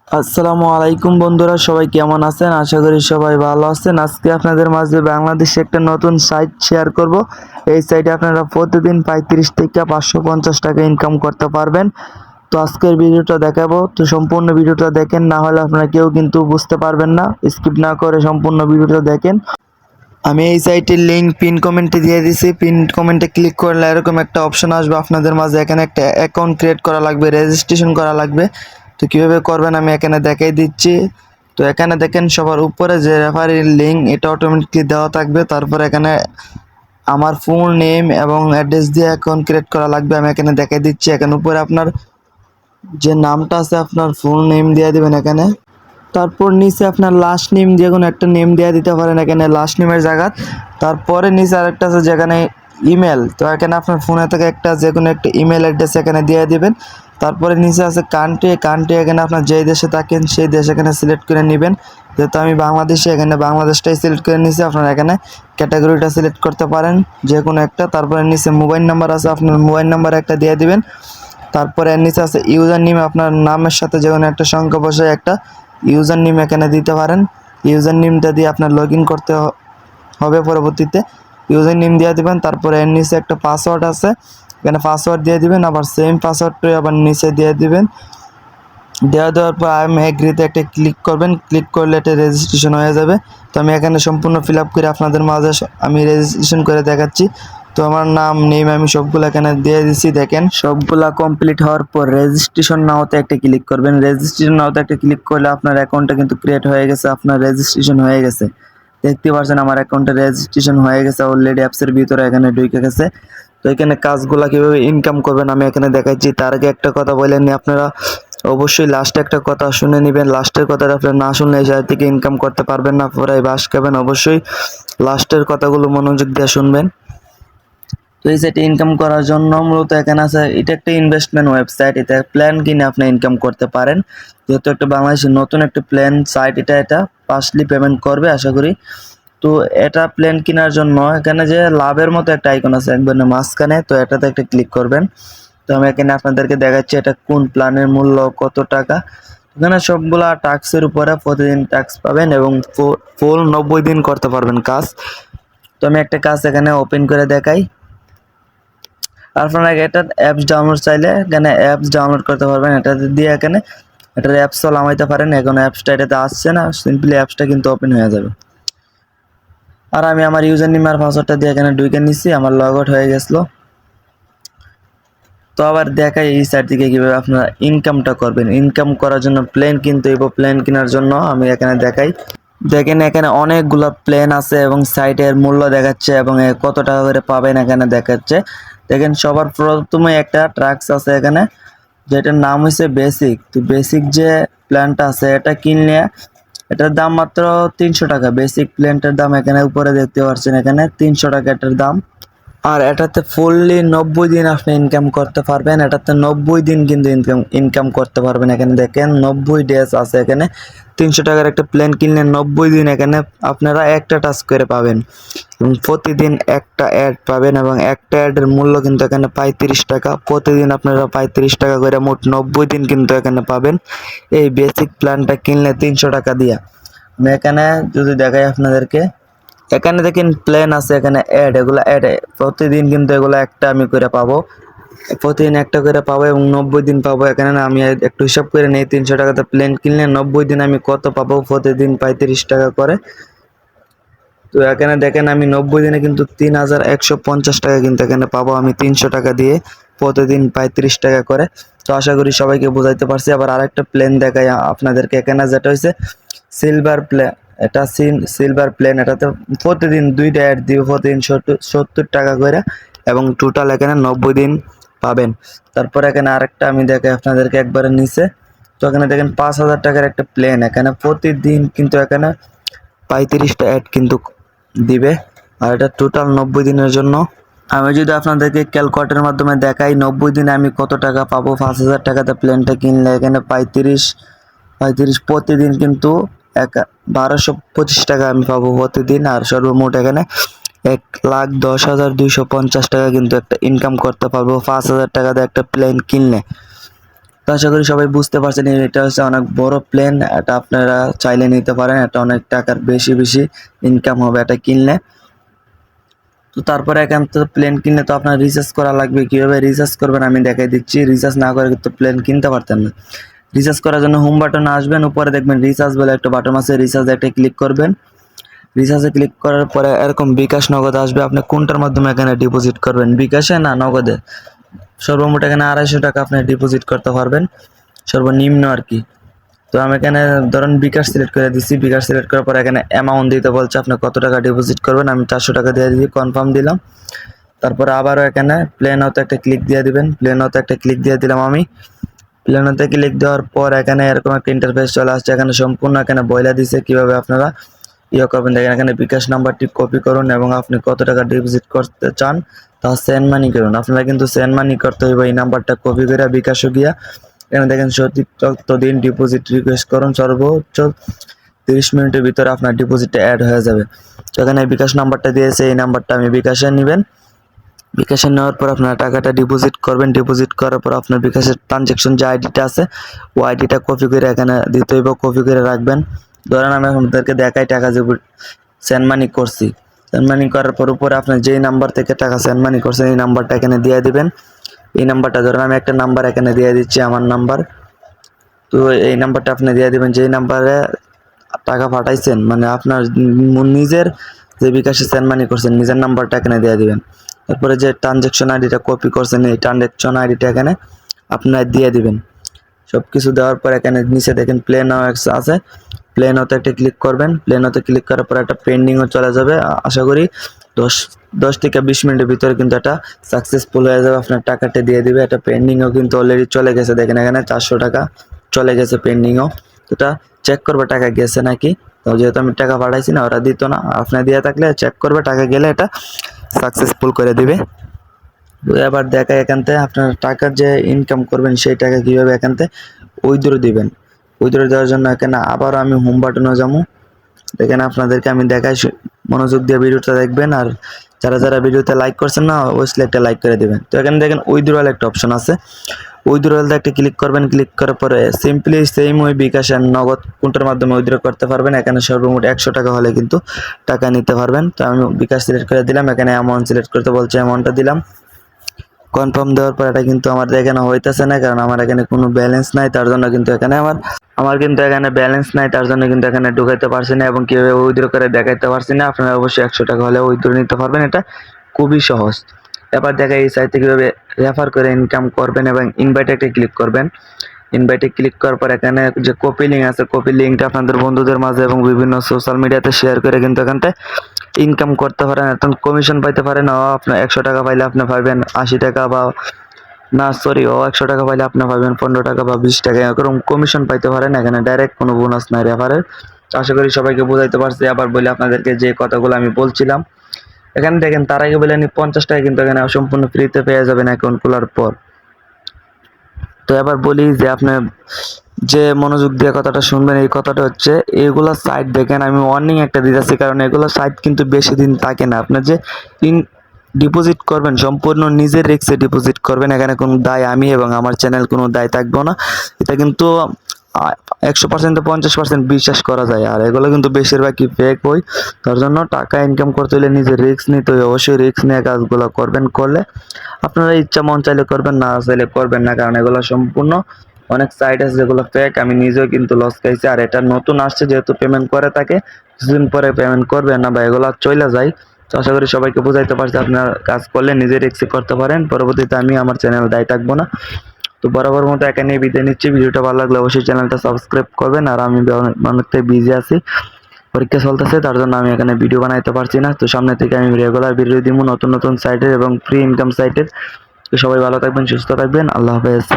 আসসালামু আলাইকুম বন্ধুরা, সবাই কেমন আছেন? আশা করি সবাই ভালো আছেন। আজকে আপনাদের মাঝে বাংলাদেশে একটা নতুন সাইট শেয়ার করব। এই সাইটে আপনারা প্রতিদিন 35 থেকে 550 টাকা ইনকাম করতে পারবেন। তো আজকের ভিডিওটা দেখাবো, তো সম্পূর্ণ ভিডিওটা দেখেন, না হলে আপনারা কেউ কিন্তু বুঝতে পারবেন না। স্কিপ না করে সম্পূর্ণ ভিডিওটা দেখেন। আমি এই সাইটের লিঙ্ক পিন কমেন্টে দিয়ে দিছি। পিন কমেন্টে ক্লিক করলে এরকম একটা অপশন আসবে আপনাদের মাঝে। এখানে একটা অ্যাকাউন্ট ক্রিয়েট করা লাগবে, রেজিস্ট্রেশন করা লাগবে। তো কীভাবে করবেন আমি এখানে দেখাই দিচ্ছি। তো এখানে দেখেন সবার উপরে যে রেফারির লিঙ্ক, এটা অটোমেটিকলি দেওয়া থাকবে। তারপর এখানে আমার ফুল নেম এবং অ্যাড্রেস দিয়ে অ্যাকাউন্ট ক্রিয়েট করা লাগবে। আমি এখানে দেখাই দিচ্ছি। এখানে উপরে আপনার যে নামটা আছে, আপনার ফুল নেম দিয়ে দিবেন এখানে। তারপর নিচে আপনার লাস্ট নেম, যে কোনো একটা নেম দিয়ে দিতে পারেন এখানে লাস্ট নেমের জায়গা। তারপরে নিচে আরেকটা আছে যেখানে ইমেল, তো এখানে আপনার ফোনে থেকে একটা যে কোনো একটা ইমেল অ্যাড্রেস এখানে দিয়ে দিবেন। তারপরে নিচে আছে কান্ট্রি, এখানে আপনার যেই দেশে থাকেন সেই দেশ এখানে সিলেক্ট করে নেবেন। যেহেতু আমি বাংলাদেশে, এখানে বাংলাদেশটাই সিলেক্ট করে নিয়েছি। আপনারা এখানে ক্যাটাগরিটা সিলেক্ট করতে পারেন যে কোনো একটা। তারপরে নিচে মোবাইল নাম্বার আছে, আপনার মোবাইল নাম্বার একটা দিয়ে দিবেন। তারপরে নিচে আছে ইউজার নেম, আপনার নামের সাথে যে কোনো একটা সংখ্যা বসে একটা ইউজার নেম এখানে দিতে পারেন। ইউজার নেমটা দিয়ে আপনার লগ ইন করতে হবে পরবর্তীতে। ইউজার নেম দিয়ে দিবেন। তারপরে এর নিচে একটা পাসওয়ার্ড আছে, এখানে পাসওয়ার্ড দিয়ে দিবেন। আবার সেম পাসওয়ার্ডটাই আবার নিচে দিয়ে দিবেন। দেওয়ার পর আই এম এগ্রিতে একটা ক্লিক করবেন। ক্লিক করলে এটা রেজিস্ট্রেশন হয়ে যাবে। তো আমি এখানে সম্পূর্ণ ফিল আপ করে আপনাদের মাঝে আমি রেজিস্ট্রেশন করে দেখাচ্ছি। তো আমার নাম নেম আমি সবগুলো এখানে দিয়ে দিচ্ছি। দেখেন সবগুলা কমপ্লিট হওয়ার পর রেজিস্ট্রেশন নাওতে একটা ক্লিক করবেন। রেজিস্ট্রেশন নাওতে একটা ক্লিক করলে আপনার অ্যাকাউন্টটা কিন্তু ক্রিয়েট হয়ে গেছে, আপনার রেজিস্ট্রেশন হয়ে গেছে। দেখতে পাচ্ছেন আমার অ্যাকাউন্টে রেজিস্ট্রেশন হয়ে গেছে অলরেডি, অ্যাপসের ভিতরে এখানে ঢুকে গেছে। তো এখানে কাজগুলা কীভাবে ইনকাম করবেন আমি এখানে দেখাচ্ছি। তার আগে একটা কথা বলেননি, আপনারা অবশ্যই লাস্টে একটা কথা শুনে নেবেন। লাস্টের কথাটা আপনারা না শুনলে এই জায়গা থেকে ইনকাম করতে পারবেন না, পুরাই বাস খাবেন। অবশ্যই লাস্টের কথাগুলো মনোযোগ দিয়ে শুনবেন। তো এই সাইটে ইনকাম করার জন্য মূলত এখানে আছে, এটা একটা ইনভেস্টমেন্ট ওয়েবসাইট। এটা প্ল্যান কিনে আপনি ইনকাম করতে পারেন। যেহেতু একটা বাংলাদেশের নতুন একটা প্ল্যান সাইট, এটা পার্সলি পেমেন্ট করবে আশা করি। তো এটা প্ল্যান কেনার জন্য এখানে যে লাভের মতো একটা আইকন আছে একবার মাঝখানে, তো এটাতে একটা ক্লিক করবেন। তো আমি এখানে আপনাদেরকে দেখাচ্ছি এটা কোন প্ল্যানের মূল্য কত টাকা। এখানে সবগুলা টাস্কের উপরে প্রতিদিন টাস্ক পাবেন এবং ফুল 90 দিন করতে পারবেন কাজ। তো আমি একটা কাজ এখানে ওপেন করে দেখাই। আপনারা এটা অ্যাপস ডাউনলোড চাইলে এখানে অ্যাপস ডাউনলোড করতে পারবেন। এটাতে দিয়ে এখানে এটার অ্যাপসও নামাইতে পারেন। এখন অ্যাপসটা এটাতে আসছে না, সিম্পলি অ্যাপসটা কিন্তু ওপেন হয়ে যাবে। আর আমি আমার ইউজার নেম আর পাসওয়ার্ডটা দিয়ে এখানে ঢুকে নিচ্ছি, আমার লগ আউট হয়ে গেছিলো। তো আবার দেখাই এই সাইট থেকে কীভাবে আপনারা ইনকামটা করবেন। ইনকাম করার জন্য প্লেন কিনতে হইব। প্লেন কেনার জন্য আমি এখানে দেখাই। দেখেন এখানে অনেকগুলো প্লেন আছে এবং সাইটের মূল্য দেখাচ্ছে এবং কত টাকা করে পাবেন এখানে দেখাচ্ছে। দেখেন সবার প্রথমে একটা ট্রাক্স আছে এখানে, যেটার নাম হচ্ছে বেসিক। তো বেসিক যে প্ল্যানটা আছে এটা কিনলে এটার দাম মাত্র 300 টাকা। বেসিক প্ল্যানটার দাম এখানে উপরে দেখতে পাচ্ছেন, এখানে 300 টাকা এটার দাম। আর এটাতে ফুললি 90 দিন আপনি ইনকাম করতে পারবেন। এটাতে 90 দিন কিন্তু ইনকাম করতে পারবেন। এখানে দেখেন 90 ডেজ আছে এখানে। 300 টাকার একটা প্ল্যান কিনলে 90 দিন এখানে আপনারা একটা টাস্ক করে পাবেন এবং প্রতিদিন একটা অ্যাড পাবেন এবং একটা অ্যাডের মূল্য কিন্তু এখানে 35 টাকা। প্রতিদিন আপনারা 35 টাকা করে মোট 90 দিন কিন্তু এখানে পাবেন এই বেসিক প্ল্যানটা কিনলে 300 টাকা দিয়া। আমি এখানে যদি দেখাই আপনাদেরকে, এখানে দেখেন প্ল্যান আছে, এখানে অ্যাড, এগুলো অ্যাড প্রতিদিন কিন্তু এগুলো একটা আমি করে পাবো। প্রতিদিন একটা করে পাবো এবং 90 দিন পাবো। এখানে আমি একটু হিসাব করে নিই, 300 টাকাতে প্ল্যান কিনলে 90 দিন আমি কত পাবো, প্রতিদিন 35 টাকা করে। তো এখানে দেখেন আমি 90 দিনে কিন্তু 3150 টাকা কিন্তু এখানে পাবো আমি 300 টাকা দিয়ে, প্রতিদিন 35 টাকা করে। তো আশা করি সবাইকে বোঝাইতে পারছি। আবার আরেকটা প্ল্যান দেখাই আপনাদেরকে। এখানে যেটা হয়েছে সিলভার প্ল্যান, এটা সিলভার প্ল্যান। এটাতে প্রতিদিন 2টা অ্যাড দিবে, প্রতিদিন 70 টাকা করে এবং টোটাল এখানে 90 দিন পাবেন। তারপর এখানে আরেকটা আমি দেখাই আপনাদেরকে একবারে নিচে। তো এখানে দেখেন 5000 টাকার একটা প্ল্যান, এখানে প্রতিদিন কিন্তু এখানে 35টা অ্যাড কিন্তু দিবে। আর এটা টোটাল 90 দিনের জন্য। আমি যদি আপনাদেরকে ক্যালকুলেটরের মাধ্যমে দেখাই 90 দিনে আমি কত টাকা পাবো, 5000 টাকাতে প্ল্যানটা কিনলে এখানে 35 প্রতিদিন কিন্তু 1225 টাকা আমি পাবো প্রতিদিন। আর সর্বমোট এখানে 1,10,250 টাকা কিন্তু একটা ইনকাম করতে পারবো 5000 টাকাতে একটা প্লেন কিনলে। তো আশা করি সবাই বুঝতে পারছেন, এটা হচ্ছে অনেক বড় প্ল্যান। এটা আপনারা চাইলে নিতে পারেন, এটা অনেক টাকার বেশি বেশি ইনকাম হবে এটা কিনলে। তো তারপরে একান্ত প্লেন কিনলে তো আপনার রিচার্জ করা লাগবে। কীভাবে রিচার্জ করবেন আমি দেখাই দিচ্ছি। রিচার্জ না করে কিন্তু প্লেন কিনতে পারতেন না। রিচার্জ করার জন্য হোম বাটনে আসবেন, উপরে দেখবেন রিচার্জ বলে একটা বাটন আছে, রিচার্জে একটা ক্লিক করবেন। রিচার্জে ক্লিক করার পরে এরকম বিকাশ নগদ আসবে, আপনি কোনটার মাধ্যমে এখানে ডিপোজিট করবেন, বিকাশে না নগদে। সর্বমোট এখানে 250 টাকা আপনি ডিপোজিট করতে পারবেন, সর্বনিম্ন আর কি। তো আমি এখানে ধরুন বিকাশ সিলেক্ট করে দিচ্ছি। বিকাশ সিলেক্ট করার পর এখানে অ্যামাউন্ট দিতে বলছে, আপনি কত টাকা ডিপোজিট করবেন। আমি 400 টাকা দিয়ে দিই, কনফার্ম দিলাম। তারপরে আবারও এখানে প্লেন হতে একটা ক্লিক দিয়ে দিবেন। প্লেন হতে একটা ক্লিক দিয়ে দিলাম আমি। প্লেন হতে ক্লিক দেওয়ার পর এখানে এরকম একটা ইন্টারফেস চলে আসছে। এখানে সম্পূর্ণ এখানে বইলা দিছে কিভাবে আপনারা করবেন। দেখেন এখানে বিকাশ নাম্বারটি কপি করুন এবং আপনি কত টাকা ডিপোজিট করতে চান তা সেন্ড মানি করুন। আপনারা কিন্তু সেন্ড মানি করতে হইবে, এই নাম্বারটা কপি করে বিকাশে গিয়া এখানে দেখেন সঠিক দিন ডিপোজিট রিকোয়েস্ট করুন, সর্বোচ্চ 30 মিনিটের ভিতরে আপনার ডিপোজিটটা অ্যাড হয়ে যাবে। তো এখানে বিকাশ নাম্বারটা দিয়েছে, এই নাম্বারটা আমি বিকাশে নেবেন। বিকাশে নেওয়ার পর আপনারা টাকাটা ডিপোজিট করবেন। ডিপোজিট করার পর আপনার বিকাশের ট্রানজ্যাকশন যে আইডিটা আছে ওই আইডিটা কপি করে এখানে দিতে হইব, কপি করে রাখবেন। ধরেন আমি আপনাদেরকে দেখাই টাকা যে সেন্ড মানি করছি। সেন্ড মানি করার পর উপরে আপনার যেই নাম্বার থেকে টাকা সেন্ড মানি করছেন এই নাম্বারটা এখানে দিয়ে দিবেন। এই নাম্বারটা ধরেন আমি একটা নাম্বার এখানে দিয়ে দিচ্ছি, আমার নাম্বার। তো এই নাম্বারটা আপনি দিয়ে দিবেন, যেই নাম্বারে টাকা পাঠাইছেন মানে আপনার নিজের যে বিকাশে সেন্ড মানি করছেন নিজের নাম্বারটা এখানে দিয়ে দিবেন। তারপরে যে ট্রানজ্যাকশন আইডিটা কপি করছেন এই ট্রানজ্যাকশন আইডিটা এখানে আপনার দিয়ে দিবেন। সব কিছু দেওয়ার পর এখানে নিচে দেখেন প্লে নাও আছে, প্লে নাওতে একটা ক্লিক করবেন। প্লে নাওতে ক্লিক করার পর একটা পেন্ডিংও চলে যাবে। আশা করি 10 থেকে 20 মিনিটের ভিতরে কিন্তু এটা সাকসেসফুল হয়ে যাবে, আপনার টাকাটা দিয়ে দিবে। এটা পেন্ডিংও কিন্তু অলরেডি চলে গেছে, দেখেন এখানে 400 টাকা চলে গেছে পেন্ডিংও। এটা চেক করবে টাকা গেছে নাকি। তো যেহেতু আমি টাকা পাঠাইছি না, ওরা দিত না, আপনি দিয়ে থাকলে চেক করবে, টাকা গেলে এটা সাকসেসফুল করে দিবে। তো এবার দেখায় এখান থেকে আপনার টাকার যে ইনকাম করবেন সেই টাকা কীভাবে এখান থেকে উইথড্র দিবেন। উইথড্র দেওয়ার জন্য এখানে আবার আমি হোম বাটনে যাবো। দেখেন আপনাদেরকে আমি দেখাই, মনোযোগ দিয়ে ভিডিওটা দেখবেন। আর যারা যারা ভিডিওতে লাইক করছেন না অবশ্যই একটা লাইক করে দিবেন। তো এখানে দেখেন উইথড্রয়াল একটা অপশন আছে, উইথড্রয়ালতে একটা ক্লিক করবেন। ক্লিক করার পরে সিম্পলি সেম ওই বিকাশ আর নগদ কোনটার মাধ্যমে উইথড্র করতে পারবেন। এখানে সর্বমোট 100 টাকা হলে কিন্তু টাকা নিতে পারবেন। তো আমি বিকাশ সিলেক্ট করে দিলাম, এখানে অ্যামাউন্ট সিলেক্ট করতে বলছে, অ্যামাউন্টটা দিলাম। কনফার্ম দেওয়ার পর এটা কিন্তু আমার এখানে হইতেছে না, কারণ আমার এখানে কোনো ব্যালেন্স নাই, তার জন্য কিন্তু এখানে আমার কিন্তু এখানে ব্যালেন্স নাই, তার জন্য কিন্তু এখানে ঢুকাইতে পারছি না এবং কীভাবে উইথড্র করে দেখাইতে পারছি না। আপনারা অবশ্যই 100 টাকা হলে উইথড্র নিতে পারবেন, এটা খুবই সহজ। এবার দেখা এই সাইটে কীভাবে রেফার করে ইনকাম করবেন এবং ইনভাইটে একটা ক্লিক করবেন। ইনভাইটে ক্লিক করার পর এখানে যে কপি লিঙ্ক আছে, কপি লিঙ্কটা আপনাদের বন্ধুদের মাঝে এবং বিভিন্ন সোশ্যাল মিডিয়াতে শেয়ার করে কিন্তু এখান থেকে ইনকাম করতে পারেন, এখন কমিশন পাইতে পারেন। আপনার 100 টাকা পাইলে আপনি পাবেন 80 টাকা বা না সরি 100 টাকা পাইলে আপনি পাবেন 15 টাকা বা 20 টাকা, এরকম কমিশন পাইতে পারেন। এখানে ডাইরেক্ট কোনো বোনাস নাই রেফারের। আশা করি সবাইকে বোঝাইতে পারছি। আবার বলি আপনাদেরকে যে কথাগুলো আমি বলছিলাম, এখানে দেখেন তার আগে বলে 50 টাকা কিন্তু এখানে সম্পূর্ণ ফ্রিতে পেয়ে যাবেন অ্যাকাউন্ট খোলার পর। তো এবার বলি যে আপনি যে মনোযোগ দিয়ে কথাটা শুনবেন, এই কথাটা হচ্ছে এগুলো সাইট দেখেন আমি ওয়ার্নিং একটা দিতেছি, কারণ এগুলো সাইট কিন্তু বেশি দিন থাকে না। আপনার যে ডিপোজিট করবেন সম্পূর্ণ নিজের রিস্কে ডিপোজিট করবেন, এখানে কোনো দায় আমি এবং আমার চ্যানেল কোনো দায় থাকবো না। এটা কিন্তু 100% 50% বিশ্বাস করা যায়। আর এগুলো কিন্তু বেশিরভাগই ফেক বই, তার জন্য টাকা ইনকাম করতে হলে নিজের রিস্ক নিতে হবে। অবশ্যই রিস্ক নিয়ে কাজগুলো করবেন, করলে আপনারা ইচ্ছা মন চাইলে করবেন, না চাইলে করবেন না, কারণ এগুলো সম্পূর্ণ অনেক সাইট আছে যেগুলো ফেক। আমি নিজেও কিন্তু লস খাইছি। আর এটা নতুন আসছে যেহেতু পেমেন্ট করে থাকে, কিছুদিন পরে পেমেন্ট করবে না বা এগুলো চলে যায়। তো আশা করি সবাইকে বুঝাইতে পারছি, আপনার কাজ করলে নিজে রিস্ক করতে পারেন, পরবর্তীতে আমি আমার চ্যানেল দায়ী থাকবো না। তো বরাবর মতো এখানে বিদায় নিচ্ছি। ভিডিওটা ভালো লাগলে অবশ্যই চ্যানেলটা সাবস্ক্রাইব করবেন। আর আমি অনেকটাই বিজি আছি, পরীক্ষা চলতেছে, তার জন্য আমি এখানে ভিডিও বানাইতে পারছি না। তো সামনে থেকে আমি রেগুলার ভিডিও দিব নতুন নতুন সাইটের এবং ফ্রি ইনকাম সাইটের। তো সবাই ভালো থাকবেন, সুস্থ থাকবেন, আল্লাহ হাফেজ।